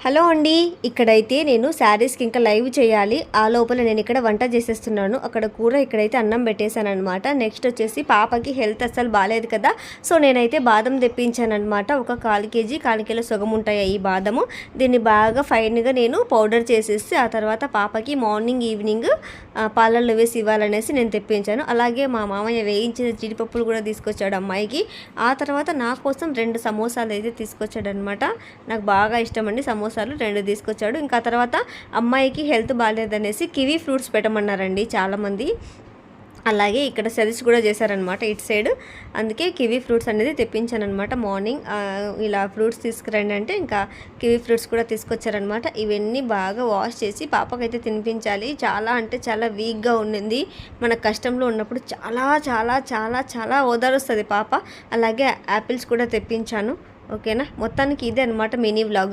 Hello అండి. ఇక్కడైతే నేను శారీస్కి ఇంకా లైవ్ చేయాలి. ఆ లోపల నేను ఇక్కడ వంట చేసేస్తున్నాను. అక్కడ కూర, ఇక్కడైతే అన్నం పెట్టేశాను అనమాట. నెక్స్ట్ వచ్చేసి పాపకి హెల్త్ అస్సలు బాగాలేదు కదా, సో నేనైతే బాదం తెప్పించాను అనమాట. ఒక 1/4 కేజీ, 1/4 కిలో సగం ఉంటాయి ఈ బాదము. దీన్ని బాగా ఫైన్గా నేను పౌడర్ చేసేసి ఆ తర్వాత పాపకి మార్నింగ్ ఈవినింగ్ పాలల్లో వేసి ఇవ్వాలనేసి నేను తెప్పించాను. అలాగే మా మామయ్య వేయించిన జీడిపప్పులు కూడా తీసుకొచ్చాడు అమ్మాయికి. ఆ తర్వాత నా కోసం 2 సమోసాలు అయితే తీసుకొచ్చాడు అనమాట. నాకు బాగా ఇష్టం అండి సమోసాలు. 2 తీసుకొచ్చాడు. ఇంకా తర్వాత అమ్మాయికి హెల్త్ బాగాలేదనేసి కివీ ఫ్రూట్స్ పెట్టమన్నారండి చాలామంది. అలాగే ఇక్కడ సజెస్ట్ కూడా చేశారనమాట ఇటు సైడ్. అందుకే కివీ ఫ్రూట్స్ అనేది తెప్పించాను అనమాట. మార్నింగ్ ఇలా ఫ్రూట్స్ తీసుకురండి అంటే ఇంకా కివీ ఫ్రూట్స్ కూడా తీసుకొచ్చారనమాట. ఇవన్నీ బాగా వాష్ చేసి పాపకైతే తినిపించాలి. చాలా అంటే చాలా వీక్గా ఉండింది. మన కష్టంలో ఉన్నప్పుడు చాలా చాలా చాలా చాలా ఓదారుస్తుంది పాప. అలాగే యాపిల్స్ కూడా తెప్పించాను. ఓకేనా, మొత్తానికి ఇదే అనమాట మినీ వ్లాగ్.